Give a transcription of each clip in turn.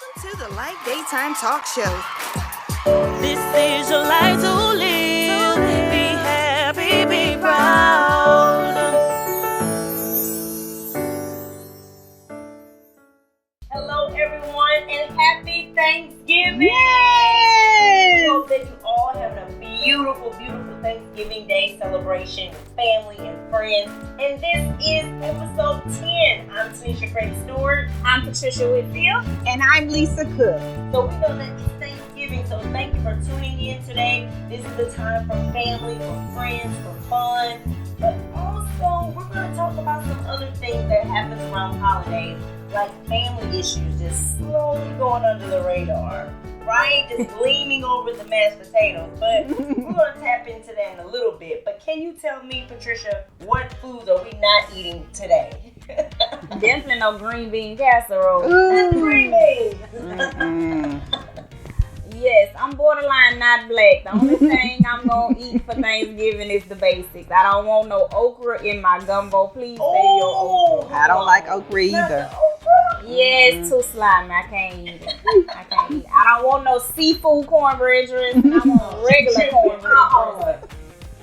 Welcome to the Life Daytime Talk Show. This is your life to live. Be happy, be proud. Hello, everyone, and happy Thanksgiving. Yay! Hope that you all have a beautiful, beautiful Thanksgiving Day celebration with family and friends. And this is episode 10. I'm Tanisha Craig Stewart. I'm Patricia Whitfield. And I'm Lisa Cook. So we know that it's Thanksgiving, so thank you for tuning in today. This is the time for family, for friends, for fun. But also, we're going to talk about some other things that happens around holidays, like family issues just slowly going under the radar. Right? Just gleaming over the mashed potatoes. But we're going to tap into that in a little bit. But can you tell me, Patricia, what foods are we not eating today? Definitely no green bean casserole. That's green beans. Yes, I'm borderline not black. The only thing I'm going to eat for Thanksgiving is the basics. I don't want no okra in my gumbo. Please say your okra. I don't like okra either. Yes, too slimy. I can't eat it. I don't want no seafood cornbread dressing. I want regular cornbread dressing.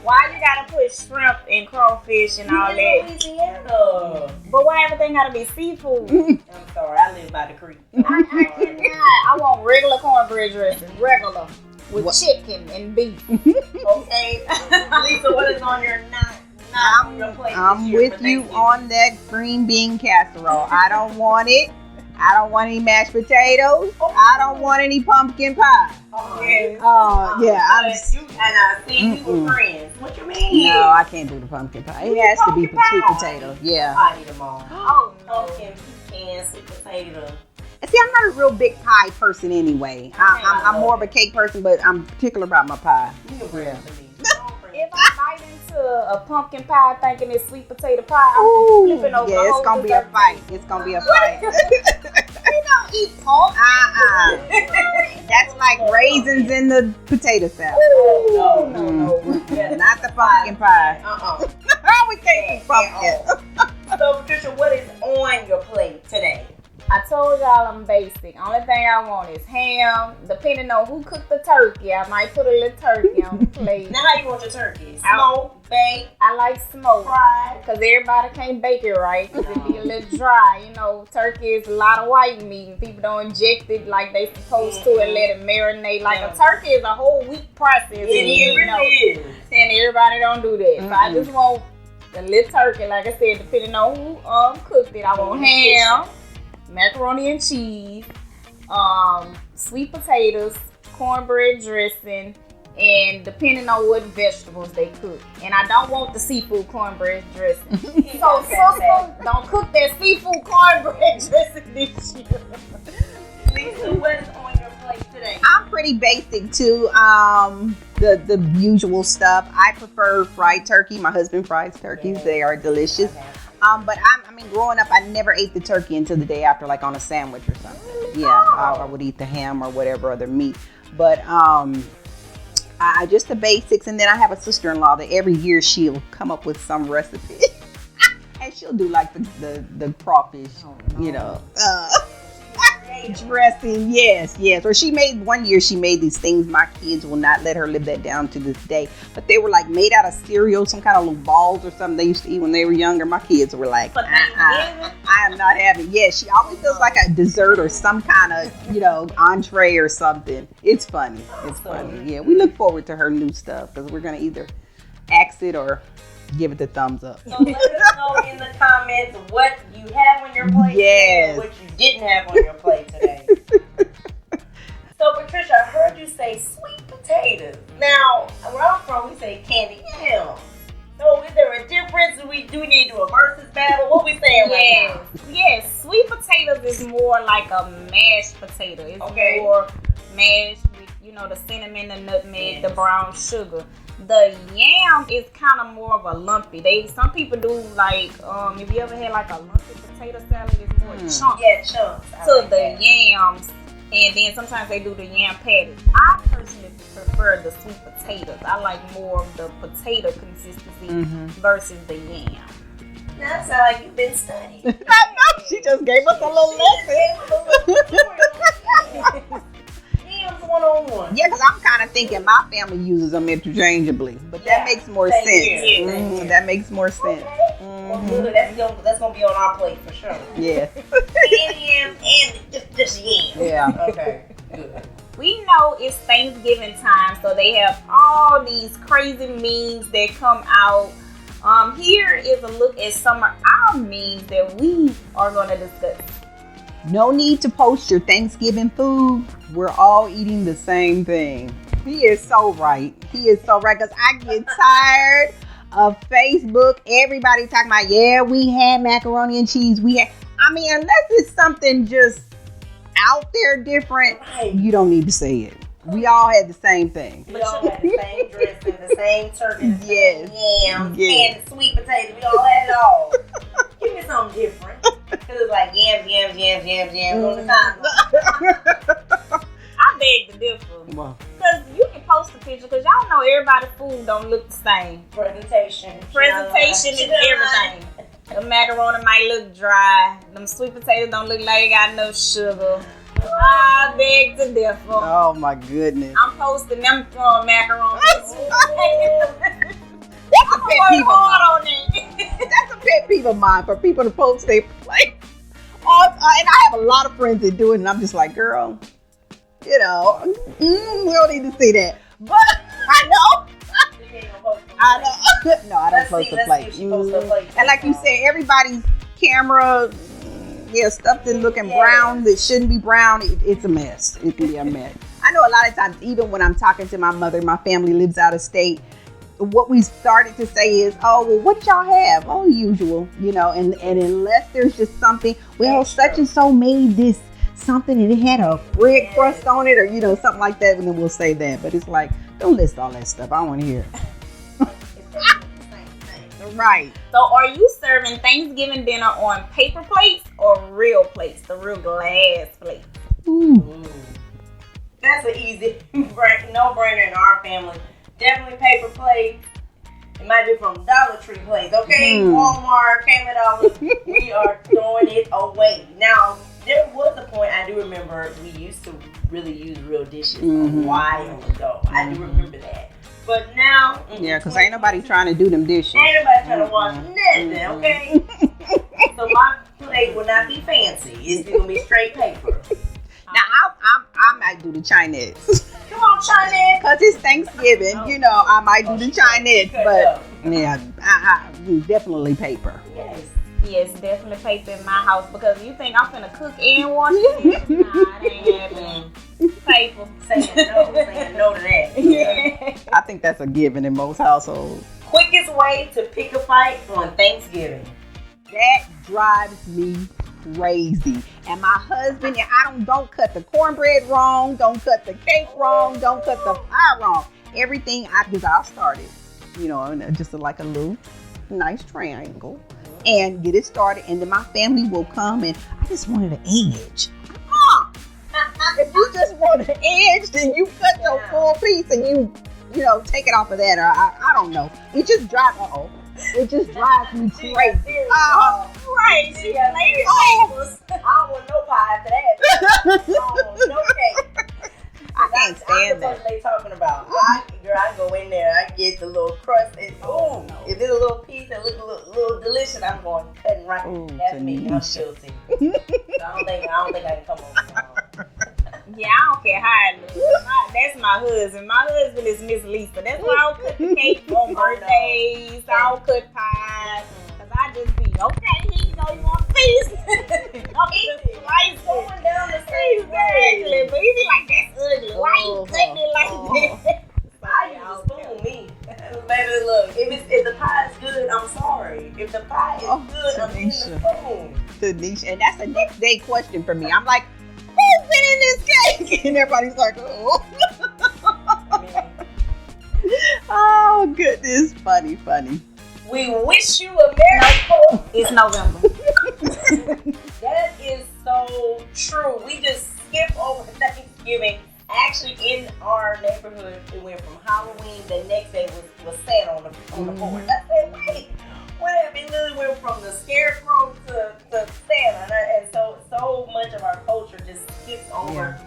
Why you gotta put shrimp and crawfish and all that? Louisiana. But why everything gotta be seafood? I'm sorry, I live by the creek. I want regular cornbread dressing, regular, with chicken and beef. Okay. Lisa, what is on your on your plate I'm this year with for you Thanksgiving? on that green bean casserole. I don't want it. I don't want any mashed potatoes. I don't want any pumpkin pie. Yes. Yeah. You and I see you were friends. What you mean? No, I can't do the pumpkin pie. It has to be sweet potato. Yeah. I eat them all. Oh, Pumpkin, pecan, sweet potato. See, I'm not a real big pie person anyway. I'm more of a cake person, but I'm particular about my pie. You can bring it to me. if I bite into a pumpkin pie thinking it's sweet potato pie, I'm flipping over the Yeah, it's whole gonna be a dessert. fight. It's gonna be a fight. We don't eat pumpkin. That's like raisins in the potato salad. No. Not the pumpkin pie. We can't do pumpkin. So, Patricia, what is on your plate today? I told y'all I'm basic. Only thing I want is ham. Depending on who cooked the turkey, I might put a little turkey on the plate. Now, how you want your turkey? Smoked, baked, I like smoked. fried? Because everybody can't bake it right. Because it be a little dry. You know, turkey is a lot of white meat. And people don't inject it like they supposed to and let it marinate. Like a turkey is a whole week process. It is. And everybody don't do that. So I just want a little turkey. Like I said, depending on who cooked it. I want ham, macaroni and cheese, sweet potatoes, cornbread dressing, and depending on what vegetables they cook. And I don't want the seafood cornbread dressing. So sister, don't cook that seafood cornbread dressing this year. Lisa, what is on your plate today? I'm pretty basic too. The usual stuff. I prefer fried turkey. My husband fries turkeys. They are delicious. But growing up, I never ate the turkey until the day after, like on a sandwich or something. Yeah, I would eat the ham or whatever other meat. But I just the basics. And then I have a sister-in-law that every year she'll come up with some recipe, and she'll do like the crawfish, dressing. Yes. Or one year she made these things. My kids will not let her live that down to this day. But they were like made out of cereal, some kind of little balls or something they used to eat when they were younger. My kids were like, I am not having. Yeah, she always does like a dessert or some kind of, entree or something. It's funny. Yeah, we look forward to her new stuff because we're going to either axe it or give it the thumbs up. So let us know in the comments what you have on your plate today and what you didn't have on your plate today. So, Patricia, I heard you say sweet potatoes. Now, where I'm from, we say candy yam. So, is there a difference? Do we need to do a versus battle? What we saying right now? Yes, sweet potatoes is more like a mashed potato. It's more mashed with, the cinnamon, the nutmeg, the brown sugar. The yam is kind of more of a lumpy. Some people do like, if you ever had like a lumpy potato salad, it's more chunks. Yeah, chunks. So the yams, and then sometimes they do the yam patties. I personally prefer the sweet potatoes. I like more of the potato consistency versus the yam. Now that sounds like you've been studying. I know. She just gave us a little lesson. Yams 101. Yeah, because I'm kind of thinking my family uses them interchangeably, but that makes more sense. That makes more sense. Well, good. That's gonna be on our plate for sure. Yeah. And yams and just yams. Yeah. Okay. Good. We know it's Thanksgiving time, so they have all these crazy memes that come out. Here is a look at some of our memes that we are going to discuss. No need to post your Thanksgiving food. We're all eating the same thing. He is so right. He is so right, because I get tired of Facebook. Everybody talking about, yeah, we had macaroni and cheese. I mean, unless it's something just out there different, you don't need to say it. We all had the same thing. We all had the same dressing, the same turkey, the same yams, and the sweet potatoes. We all had it all. Give me something different. Because it's like yams on the time. I beg to differ. Because you can post a picture, because y'all know everybody's food don't look the same. Presentation Is everything. The macaroni might look dry. Them sweet potatoes don't look like they got no sugar. I beg to differ. Oh my goodness. I'm posting them macaroni. That's a pet peeve of mine. That's a pet peeve of mine, for people to post their plate. And I have a lot of friends that do it, and I'm just like, girl, we don't need to see that. But I know. No, I don't post the plate. And like you said, everybody's camera, stuff that's looking brown that shouldn't be brown. It's a mess. It can be a mess. I know a lot of times, even when I'm talking to my mother, my family lives out of state, what we started to say is, oh, well, what did y'all have? Oh, usual, and unless there's just something, well, such and so made this something and it had a bread crust on it, or, something like that, and then we'll say that. But it's like, don't list all that stuff. I don't want to hear it. Right. So are you serving Thanksgiving dinner on paper plates or real plates, the real glass plates? Ooh. That's an easy no-brainer in our family. Definitely paper plates. It might be from Dollar Tree plates, okay? Walmart, Family Dollar. We are throwing it away. Now, there was a point, I do remember, we used to really use real dishes a while ago. I do remember that. But now, because ain't nobody trying to do them dishes. Ain't nobody trying to wash nothing, okay? So my plate will not be fancy. It's gonna be straight paper. Now I might do the Chinese. Come on, Chinese. Because it's Thanksgiving, I might do the Chinese, but I definitely paper. Yes, definitely paper in my house, because you think I'm finna cook and wash it? Nah, it ain't happening. Paper. Saying no to that. Yeah. I think that's a given in most households. Quickest way to pick a fight on Thanksgiving. That drives me crazy. And my husband, and don't cut the cornbread wrong, don't cut the cake wrong, don't cut the pie wrong. Everything, because I'll start it, in just like a little nice triangle, and get it started, and then my family will come, and I just wanted an edge. If you just want an edge, then you cut your full piece and you take it off of that, or I don't know. It just drives me crazy. Right. She got lady papers. I don't want no pie after that. I don't want no cake. I can't stand that. That's what they talking about. I go in there, I get the little crust, and if it's a little piece that look a little delicious, I'm going cutting right. That's me. I'm guilty. So I don't think I can come over. Yeah, I don't care how it looks. That's my husband. My husband is Miss Lisa. That's why I don't cut the cake on birthdays. I don't cut pies. Because I just be, okay, here you go. You want a piece? I'm just slicing. Going down the same Exactly. But he be like, that's ugly. Why you cutting it like that? I use a spoon, me. Baby, look, if the pie is good, I'm sorry. If the pie is good, I'm using the spoon. Tanisha, and that's the next day question for me. I'm like, who's been in this cake? And everybody's like, oh. Oh, goodness. Funny. We wish you a Merry Christmas. It's November. That is so true. We just skip over Thanksgiving. Actually, in our neighborhood, it went from Halloween. The next day was Santa on the porch. I said, wait, whatever. It literally went from the scarecrow to Santa, and so much of our culture just skips over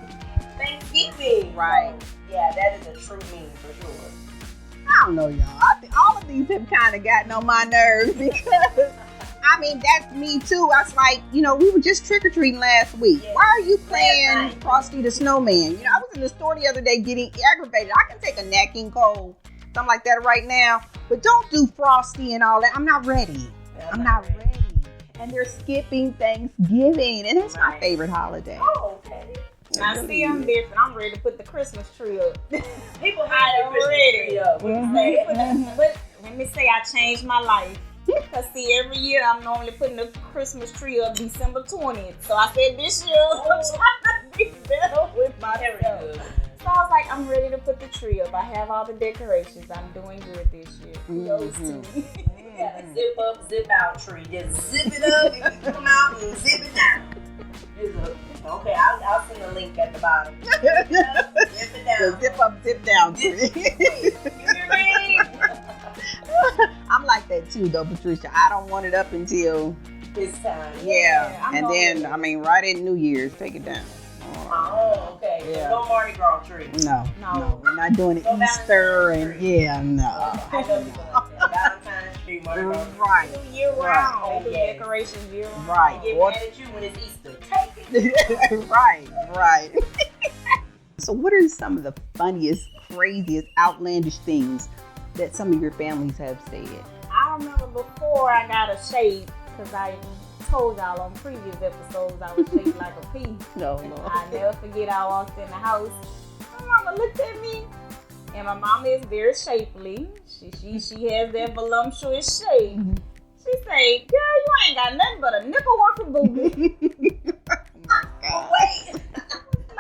on my nerves because, I mean, that's me too. I was like, you know, we were just trick-or-treating last week. Yeah. Why are you playing Last night. Frosty the Snowman? You know, I was in the store the other day getting aggravated. I can take a necking cold, something like that right now, but don't do Frosty and all that. I'm not ready. I'm not ready. And they're skipping Thanksgiving, and it's my favorite holiday. Oh, okay. Now, see, I'm different. I'm ready to put the Christmas tree up. People have their Christmas tree up. But let me say, I changed my life. Because, see, every year I'm normally putting the Christmas tree up December 20th. So I said this year, I'm trying to be better with myself. So I was like, I'm ready to put the tree up. I have all the decorations. I'm doing good this year. Those two. Yeah, zip up, zip out tree. Just zip it up and you come out and zip it down. Okay, I'll send a link at the bottom. Zip it down. The zip up, zip down tree. You hear me? I'm like that too, though, Patricia. I don't want it up until It's time. yeah, I'm and then I mean, right at New Year's, take it down. Oh, okay. Yeah. No Mardi Gras tree. No, we're not doing it No Easter Valentine's and tree. yeah, no. I know people like that. Valentine's tree, Mardi Gras tree. Right, Year round. Oh, They do yeah. decorations year round. right, They get mad at you when it's Easter. Take it. right. So, what are some of the funniest, craziest, outlandish things that some of your families have said? I remember before I got a shape, because I told y'all on previous episodes I was shaped like a pea. No, I never forget I walked in the house. My mama looked at me, and my mama is very shapely. She has that voluptuous shape. She say, "Girl, you ain't got nothing but a nickel worth of booty." Wait.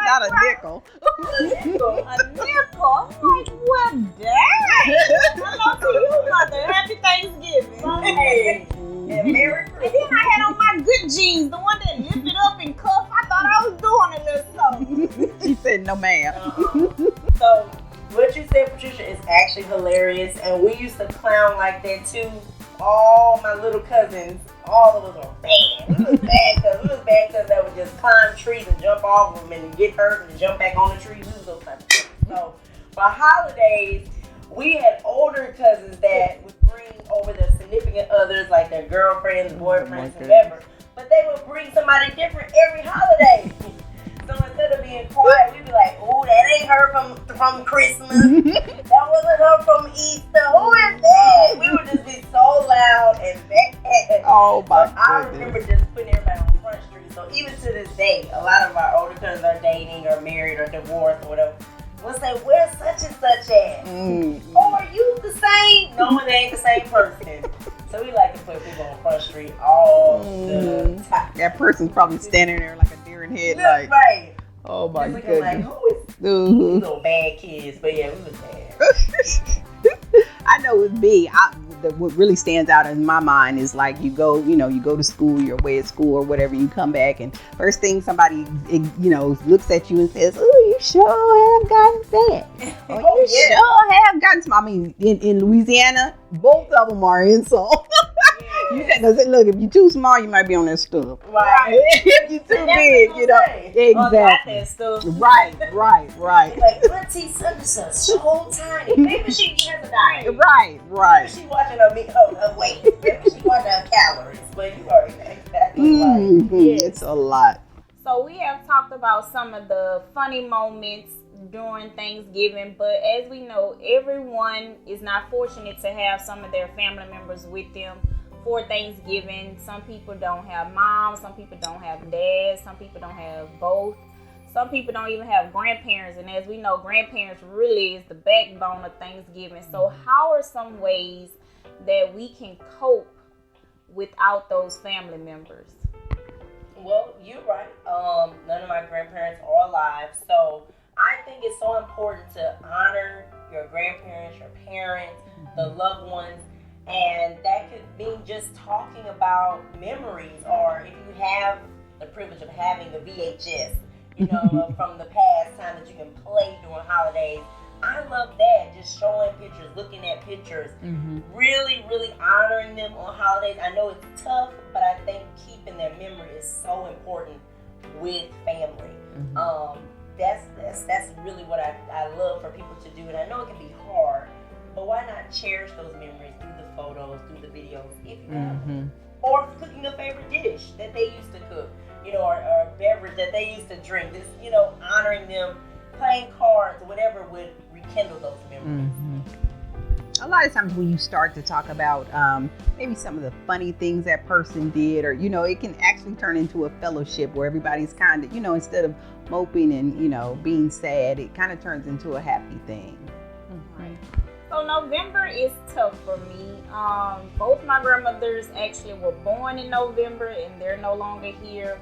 Not a nickel. A nickel. I'm like, well, dang. Hello to you, mother. Happy Thanksgiving. Hey. And Merry And Christmas. then I had on my good jeans, the one that lifted up and cuffed. I thought I was doing a little something. She said, no, ma'am. So, what you said, Patricia, is actually hilarious. And we used to clown like that too. All my little cousins, all of us were bad. We was bad because they would just climb trees and jump off them and get hurt and jump back on the trees. We was those type of kids. So, for holidays, we had older cousins that would bring over their significant others, like their girlfriends, boyfriends, whatever. But they would bring somebody different every holiday. So instead of being quiet, we'd be like, "Oh, that ain't her from Christmas. That wasn't her from Easter. Who is that?" We would just be so loud and bad. Oh, my I goodness. remember just putting everybody on Front Street. So even to this day, a lot of our older cousins are dating or married or divorced or whatever. We'll say, "Where's such and such at?" "Oh, are you the same?" No, they ain't the same person. So we like to put people on Front Street all the time. That person's probably standing there like a deer in headlights. Right. Oh, my Just looking like, goodness. who is Mhm. little bad kids? But yeah, we was bad. I know with me, what really stands out in my mind is like you go to school, you're away at school or whatever, you come back and first thing somebody, looks at you and says, "Oh, you sure have gotten fat." Oh, you yeah. sure have gotten some. I mean, in Louisiana, both of them are insults. You said, look, if you're too small, you might be on that stuff. Right. If you're too That's big, what I'm saying. Exactly. That stuff. Right. Like, Auntie such and such, so tiny. Maybe she has a diet. Right. Maybe she watching her weight. Maybe she watching her calories. But you already know exactly right. Mhm. It's a lot. So we have talked about some of the funny moments during Thanksgiving, but as we know, everyone is not fortunate to have some of their family members with them for Thanksgiving. Some people don't have moms, some people don't have dads, some people don't have both. Some people don't even have grandparents, and as we know, grandparents really is the backbone of Thanksgiving. So how are some ways that we can cope without those family members? Well, you're right. None of my grandparents are alive, so I think it's so important to honor your grandparents, your parents, the loved ones, and that could mean just talking about memories, or if you have the privilege of having the VHS, from the past time that you can play during holidays. I love that, just showing pictures, looking at pictures, really, really honoring them on holidays. I know it's tough, but I think keeping their memory is so important with family. That's really what I love for people to do, and I know it can be hard, But why not cherish those memories through the photos, through the videos, if you have them? Or cooking a favorite dish that they used to cook, or a beverage that they used to drink. This, honoring them, playing cards, or whatever would rekindle those memories. A lot of times when you start to talk about maybe some of the funny things that person did, or it can actually turn into a fellowship where everybody's kind of, instead of moping and being sad, it kind of turns into a happy thing. Right. So November is tough for me. Both my grandmothers actually were born in November, and they're no longer here.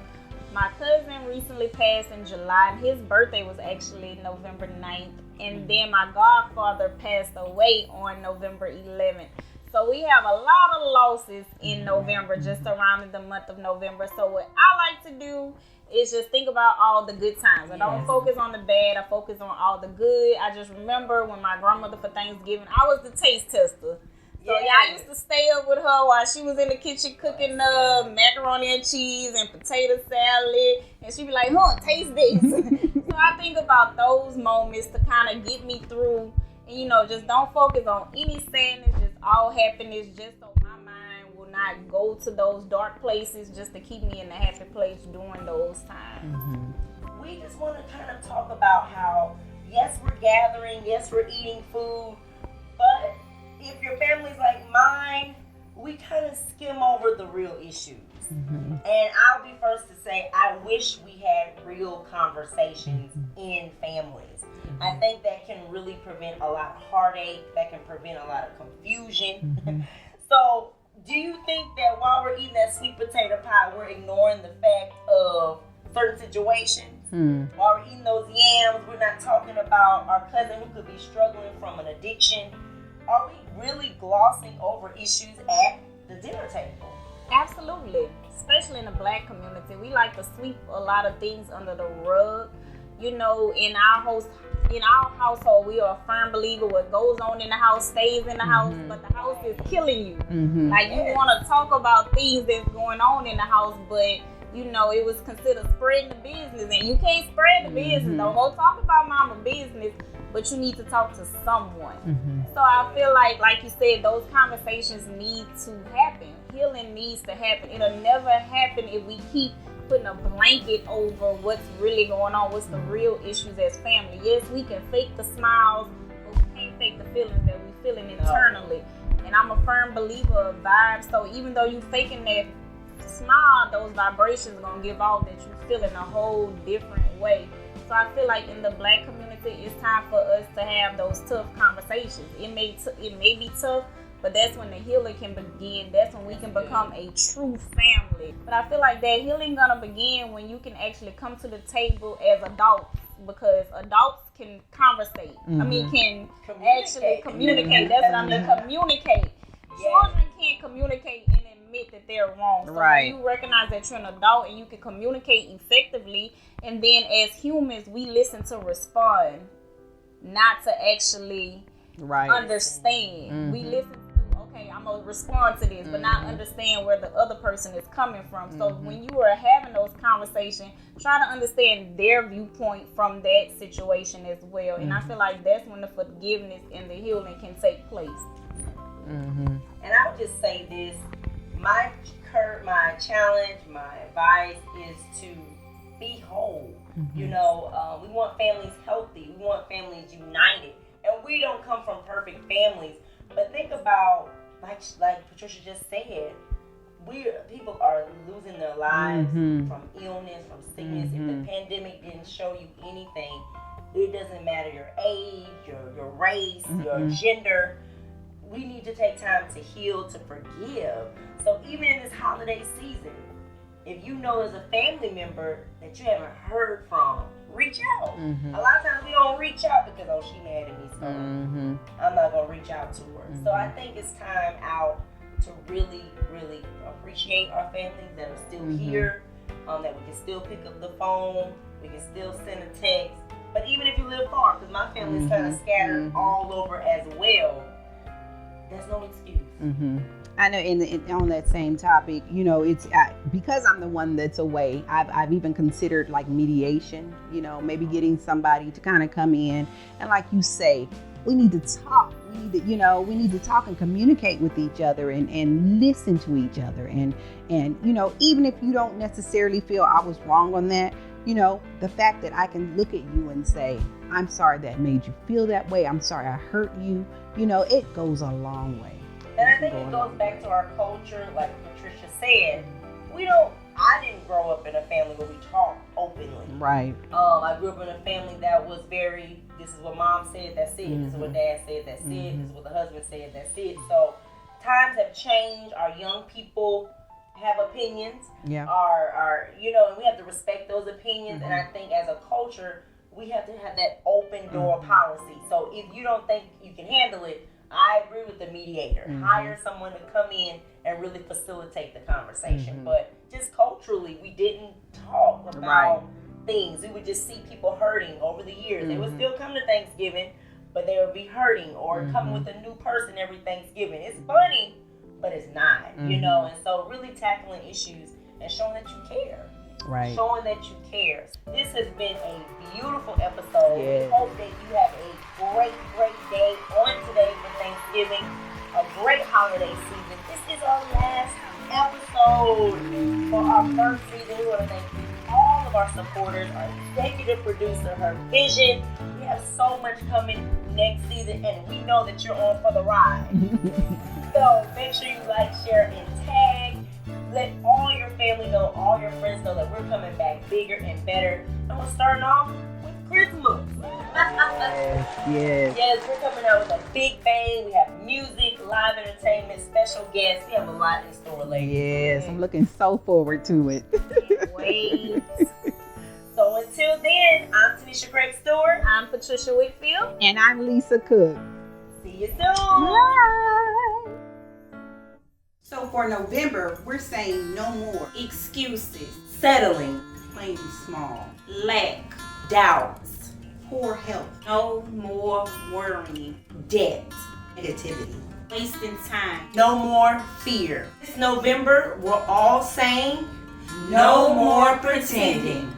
My cousin recently passed in July, and his birthday was actually November 9th. And then my godfather passed away on November 11th. So we have a lot of losses in November, just around the month of November. So what I like to do is just think about all the good times. I don't focus on the bad. I focus on all the good. I just remember when my grandmother for Thanksgiving, I was the taste tester. So I used to stay up with her while she was in the kitchen cooking macaroni and cheese and potato salad. And she'd be like, taste this. So I think about those moments to kind of get me through. And, just don't focus on any sadness, just all happiness, just so my mind will not go to those dark places, just to keep me in a happy place during those times. We just want to kind of talk about how, yes, we're gathering, yes, we're eating food, but if your family's like mine, we kind of skim over the real issues. And I'll be first to say, I wish we had real conversations in families. I think that can really prevent a lot of heartache, that can prevent a lot of confusion. So, do you think that while we're eating that sweet potato pie, we're ignoring the fact of certain situations? While we're eating those yams, we're not talking about our cousin who could be struggling from an addiction. Are we really glossing over issues at the dinner table? Absolutely. Especially in the Black community. We like to sweep a lot of things under the rug. In our household, we are a firm believer what goes on in the house stays in the house, but the house is killing you. Like, you want to talk about things that's going on in the house, but it was considered spreading the business, and you can't spread the business. Don't go talk about mama business, but you need to talk to someone. So I feel like you said, those conversations need to happen. Healing needs to happen. It'll never happen if we keep putting a blanket over what's really going on, what's the real issues as family. Yes, we can fake the smiles, but we can't fake the feelings that we're feeling internally. And I'm a firm believer of vibes. So even though you faking that smile, those vibrations are gonna give off that you're feeling a whole different way. So I feel like in the Black community, it's time for us to have those tough conversations. It may be tough, but that's when the healing can begin. That's when we can become a true family. But I feel like that healing gonna begin when you can actually come to the table as adults, because adults can conversate. Can actually communicate. That's what I mean, communicate. Children can't communicate and admit that they're wrong. So when you recognize that you're an adult and you can communicate effectively, and then as humans, we listen to respond, not to actually understand. We listen to, okay, I'm going to respond to this, but not understand where the other person is coming from. So when you are having those conversations, try to understand their viewpoint from that situation as well. And I feel like that's when the forgiveness and the healing can take place. And I'll just say this, my challenge, my advice is to be whole. We want families healthy, we want families united, and we don't come from perfect families. But think about, like Patricia just said, people are losing their lives from illness, from sickness. If the pandemic didn't show you anything, it doesn't matter your age, your race, your gender. We need to take time to heal, to forgive. So even in this holiday season, if you know there's a family member that you haven't heard from, reach out. A lot of times we don't reach out because, oh, she mad at me, so I'm not going to reach out to her. So I think it's time out to really, really appreciate our families that are still here, that we can still pick up the phone, we can still send a text. But even if you live far, because my family's kind of scattered all over as well, there's no excuse. I know, and on that same topic, it's because I'm the one that's away. I've even considered like mediation. Maybe getting somebody to kind of come in and, like you say, we need to talk. we need to talk and communicate with each other and listen to each other. And even if you don't necessarily feel I was wrong on that, the fact that I can look at you and say, I'm sorry that made you feel that way. I'm sorry I hurt you. It goes a long way. And I think it goes back to our culture, like Patricia said. I didn't grow up in a family where we talk openly. Right. I grew up in a family that was very, this is what mom said, that's it. This is what dad said, that's it. This is what the husband said, that's it. So times have changed. Our young people have opinions. Yeah. And we have to respect those opinions. And I think as a culture, we have to have that open door policy. So if you don't think you can handle it, I agree with the mediator. Hire someone to come in and really facilitate the conversation. But just culturally, we didn't talk about things. We would just see people hurting over the years. They would still come to Thanksgiving, but they would be hurting or come with a new person every Thanksgiving. It's funny, but it's not, And so really tackling issues and showing that you care. Right. Showing that you care. This has been a beautiful episode. Yes. We hope that you have a great, great day on today for Thanksgiving. A great holiday season. This is our last episode for our first season. We want to thank all of our supporters, our executive producer, her vision. We have so much coming next season, and we know that you're on for the ride. So make sure you like, share, and tag. Let all your family know, all your friends know that we're coming back bigger and better. And we're starting off with Christmas. Yes. Yes, we're coming out with a big bang. We have music, live entertainment, special guests. We have a lot in store, ladies. Yes, I'm looking so forward to it. Can't wait. So until then, I'm Tanisha Craig Stewart. I'm Patricia Whitfield. And I'm Lisa Cook. See you soon. Bye. So for November, we're saying no more Excuses, settling, playing small, lack, doubts, poor health, no more worrying, debt, negativity. wasting time, no more fear. This November, we're all saying no more pretending.